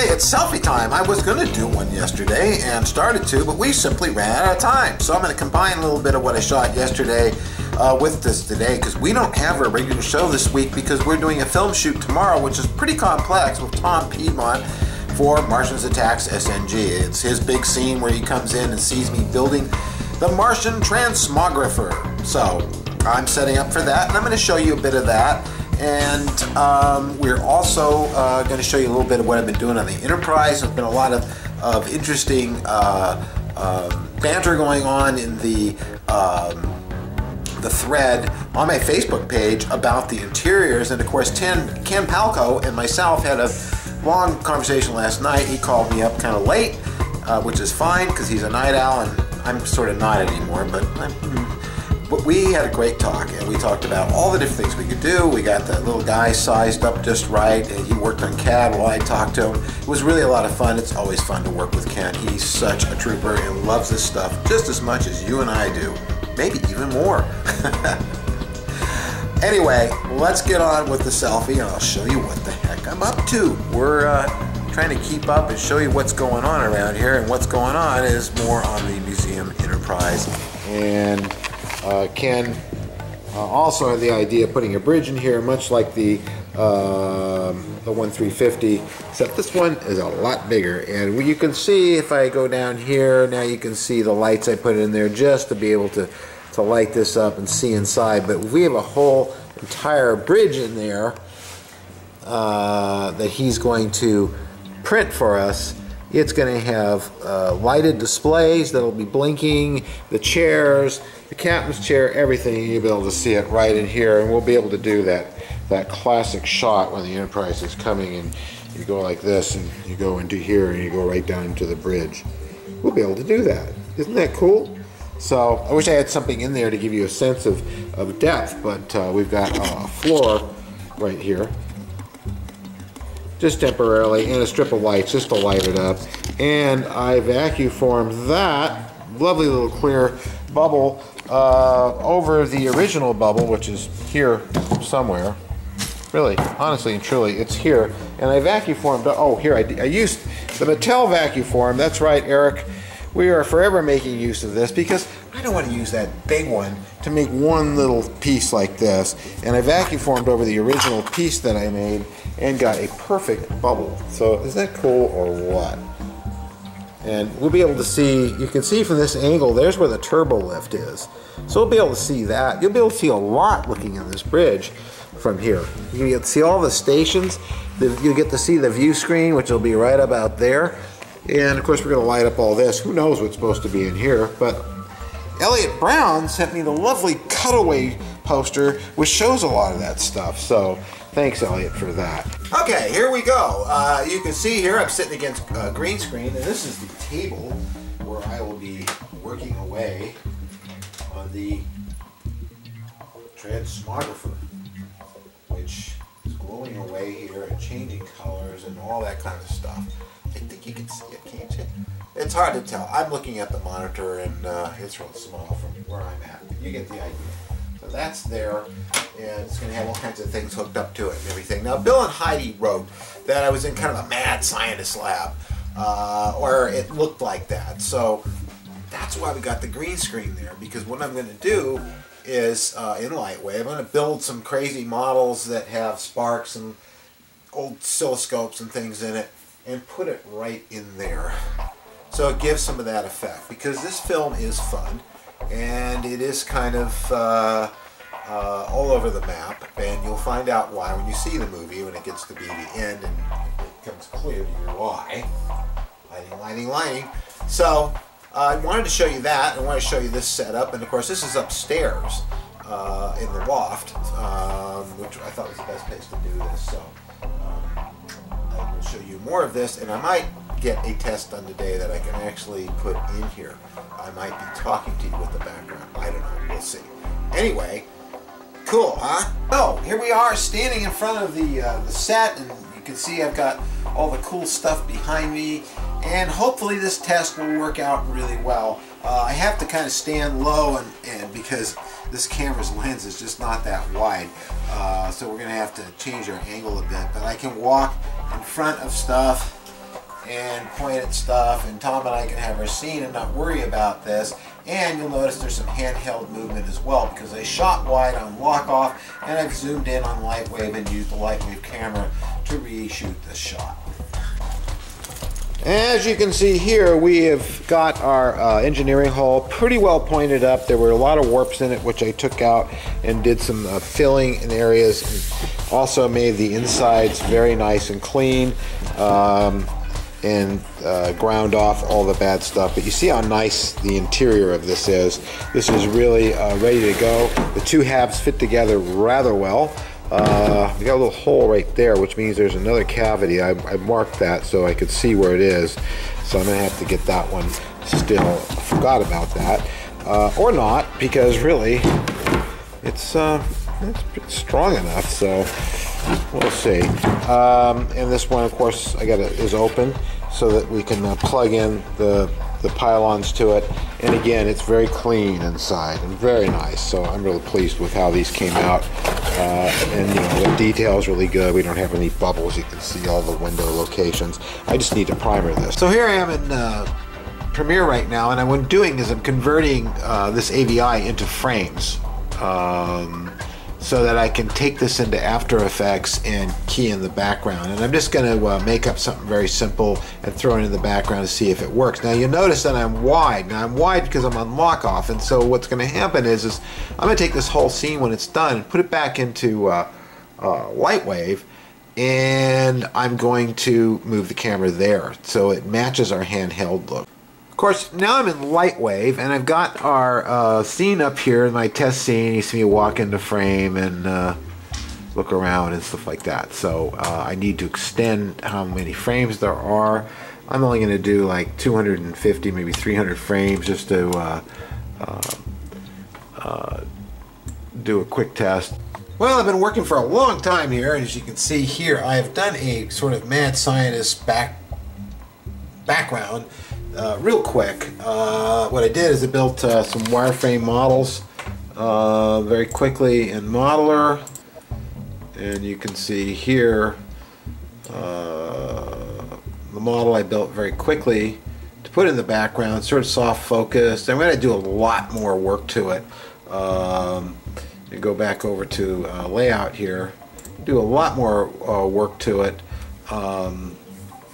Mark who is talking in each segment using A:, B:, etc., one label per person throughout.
A: Hey, it's selfie time. I was going to do one yesterday and started to, but we simply ran out of time. So I'm going to combine a little bit of what I shot yesterday with this today, because we don't have a regular show this week because we're doing a film shoot tomorrow, which is pretty complex, with Tom Piedmont for Martians Attack's SNG. It's his big scene where he comes in and sees me building the Martian transmographer. So I'm setting up for that, and I'm going to show you a bit of that. And we're also going to show you a little bit of what I've been doing on the Enterprise. There's been a lot of interesting banter going on in the thread on my Facebook page about the interiors. And of course, Ken Palco and myself had a long conversation last night. He called me up kind of late, which is fine because he's a night owl, and I'm sort of not anymore, but we had a great talk, and we talked about all the different things we could do. We got that little guy sized up just right, and he worked on CAD while I talked to him. It was really a lot of fun. It's always fun to work with Ken. He's such a trooper and loves this stuff just as much as you and I do. Maybe even more. Anyway, let's get on with the selfie, and I'll show you what the heck I'm up to. We're trying to keep up and show you what's going on around here, and what's going on is more on the Museum Enterprise. And Ken also had the idea of putting a bridge in here, much like the 1350, except this one is a lot bigger. And you can see, if I go down here, now you can see the lights I put in there just to be able to light this up and see inside. But we have a whole entire bridge in there that he's going to print for us. It's going to have lighted displays that'll be blinking, the chairs, the captain's chair, everything. You'll be able to see it right in here, and we'll be able to do that classic shot when the Enterprise is coming, and you go like this, and you go into here, and you go right down into the bridge. We'll be able to do that. Isn't that cool? So I wish I had something in there to give you a sense of depth, but we've got a floor right here, just temporarily, and a strip of lights just to light it up. And I vacuum formed that lovely little clear bubble over the original bubble, which is here somewhere. Really, honestly and truly, it's here. And I vacuum formed, oh, here, I used the Mattel vacuum form. That's right, Eric. We are forever making use of this because I don't want to use that big one to make one little piece like this. And I vacuum formed over the original piece that I made and got a perfect bubble. So is that cool or what? And we'll be able to see, you can see from this angle, there's where the turbo lift is. So we'll be able to see that. You'll be able to see a lot looking at this bridge from here. You'll get to see all the stations. You'll get to see the view screen, which will be right about there. And of course, we're going to light up all this. Who knows what's supposed to be in here? But Elliot Brown sent me the lovely cutaway poster, which shows a lot of that stuff. So thanks, Elliot, for that. Okay, here we go. You can see here I'm sitting against a green screen, and this is the table where I will be working away on the transmographer, which is glowing away here and changing colors and all that kind of stuff. I think you can see it, can't you? It's hard to tell. I'm looking at the monitor, and it's real small from where I'm at. You get the idea. So that's there, and it's going to have all kinds of things hooked up to it and everything. Now, Bill and Heidi wrote that I was in kind of a mad scientist lab, or it looked like that. So that's why we got the green screen there, because what I'm going to do is, in Lightwave, I'm going to build some crazy models that have sparks and old oscilloscopes and things in it, and put it right in there. So it gives some of that effect, because this film is fun, and it is kind of all over the map, and you'll find out why when you see the movie, when it gets to be the end and it becomes clear to you why. Lighting, lighting, lighting. So I wanted to show you that. I want to show you this setup, and of course this is upstairs in the loft, which I thought was the best place to do this. So I will show you more of this, and I might get a test done today that I can actually put in here. I might be talking to you with the background. I don't know. We'll see. Anyway, cool, huh? So here we are standing in front of the set, and you can see I've got all the cool stuff behind me, and hopefully this test will work out really well. I have to kind of stand low, and because this camera's lens is just not that wide, so we're going to have to change our angle a bit, but I can walk in front of stuff and point at stuff, and Tom and I can have our scene and not worry about this. And you'll notice there's some handheld movement as well, because I shot wide on lock off, and I've zoomed in on Lightwave and used the Lightwave camera to reshoot this shot. As you can see here, we have got our engineering hull pretty well pointed up. There were a lot of warps in it, which I took out and did some filling in areas. And also made the insides very nice and clean, and ground off all the bad stuff. But you see how nice the interior of this is. This is really ready to go. The two halves fit together rather well. We got a little hole right there, which means there's another cavity. I marked that so I could see where it is. So I'm gonna have to get that one still. I forgot about that, or not, because really, it's strong enough. So we'll see. And this one, of course, is open so that we can plug in the pylons to it. And again, it's very clean inside and very nice. So I'm really pleased with how these came out. And you know, the detail's really good. We don't have any bubbles. You can see all the window locations. I just need to primer this. So here I am in Premiere right now, and what I'm doing is I'm converting this AVI into frames. So that I can take this into After Effects and key in the background. And I'm just going to make up something very simple and throw it in the background to see if it works. Now you'll notice that I'm wide. Now I'm wide because I'm on lock off, and so what's going to happen is I'm going to take this whole scene when it's done and put it back into Lightwave, and I'm going to move the camera there so it matches our handheld look. Of course, now I'm in Lightwave, and I've got our scene up here in my test scene. You see me walk into frame and look around and stuff like that. So I need to extend how many frames there are. I'm only going to do like 250, maybe 300 frames just to do a quick test. Well, I've been working for a long time here, and as you can see here, I have done a sort of mad scientist background. Real quick, what I did is I built some wireframe models very quickly in Modeler, and you can see here the model I built very quickly to put in the background, sort of soft focused. I'm going to do a lot more work to it. And go back over to layout here, do a lot more work to it when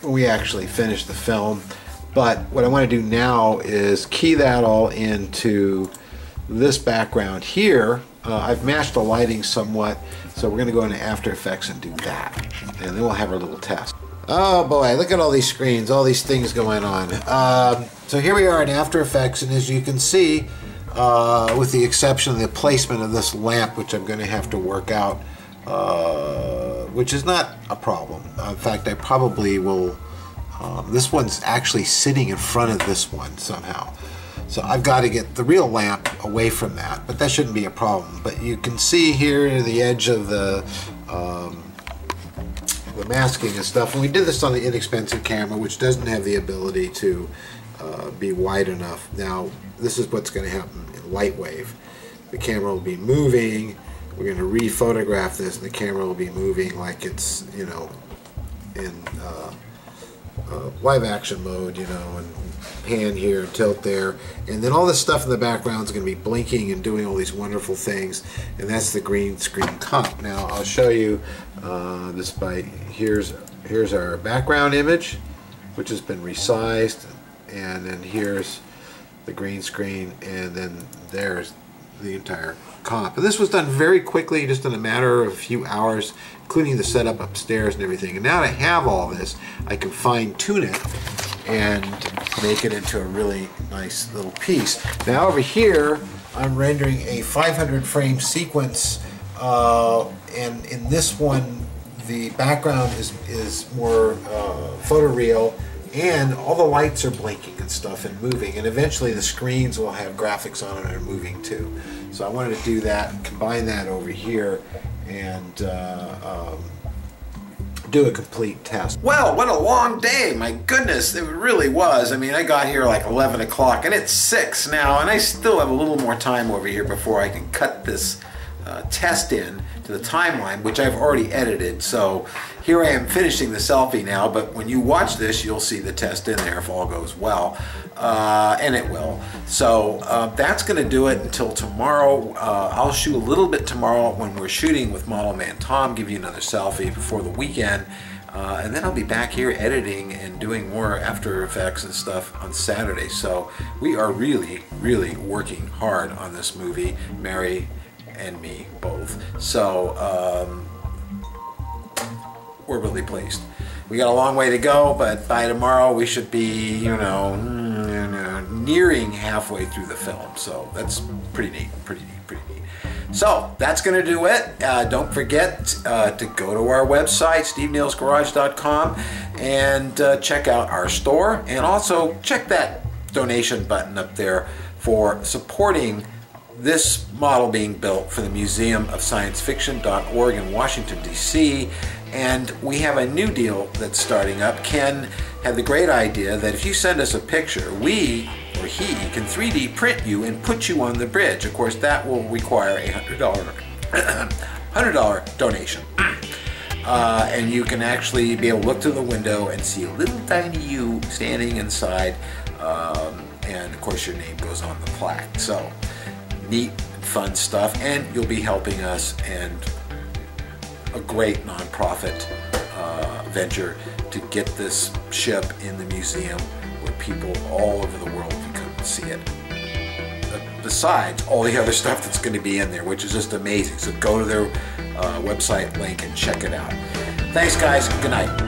A: we actually finish the film. But what I want to do now is key that all into this background here. I've matched the lighting somewhat, so we're going to go into After Effects and do that. And then we'll have our little test. Oh boy, look at all these screens, all these things going on. So here we are in After Effects, and as you can see, with the exception of the placement of this lamp, which I'm going to have to work out, which is not a problem. In fact, I probably will... this one's actually sitting in front of this one somehow. So I've got to get the real lamp away from that, but that shouldn't be a problem. But you can see here the edge of the masking and stuff. And we did this on the inexpensive camera, which doesn't have the ability to be wide enough. Now, this is what's going to happen in Lightwave. The camera will be moving. We're going to re-photograph this, and the camera will be moving like it's, you know, in live action mode, you know, and pan here, tilt there, and then all this stuff in the background is going to be blinking and doing all these wonderful things, and that's the green screen comp. Now I'll show you this by here's our background image, which has been resized, and then here's the green screen, and then there's the entire comp. And this was done very quickly, just in a matter of a few hours, including the setup upstairs and everything. And now that I have all this, I can fine-tune it and make it into a really nice little piece. Now over here, I'm rendering a 500 frame sequence, and in this one, the background is more photoreal, and all the lights are blinking and stuff and moving, and eventually the screens will have graphics on it and are moving too. So I wanted to do that, combine that over here, and do a complete test. Well, what a long day, my goodness, it really was. I mean, I got here like 11 o'clock, and it's 6 now, and I still have a little more time over here before I can cut this test in to the timeline, which I've already edited. So here I am finishing the selfie now, but when you watch this, you'll see the test in there if all goes well, and it will. So that's going to do it until tomorrow. I'll shoot a little bit tomorrow when we're shooting with Model Man Tom, give you another selfie before the weekend. And then I'll be back here editing and doing more After Effects and stuff on Saturday. So we are really, really working hard on this movie, Mary and me both. So we're really pleased. We got a long way to go, but by tomorrow we should be, you know, nearing halfway through the film. So that's pretty neat, pretty neat. So that's going to do it. Don't forget to go to our website, steveneillsgarage.com, and check out our store. And also check that donation button up there for supporting this model being built for the Museum of Science Fiction.org in Washington, D.C. And we have a new deal that's starting up. Ken had the great idea that if you send us a picture, we or he can 3D print you and put you on the bridge. Of course, that will require a $100 donation. And you can actually be able to look through the window and see a little tiny you standing inside. And of course, your name goes on the plaque. So neat, fun stuff. And you'll be helping us and a great nonprofit venture to get this ship in the museum where people all over the world can come and see it. Besides all the other stuff that's going to be in there, which is just amazing. So go to their website link and check it out. Thanks, guys. Good night.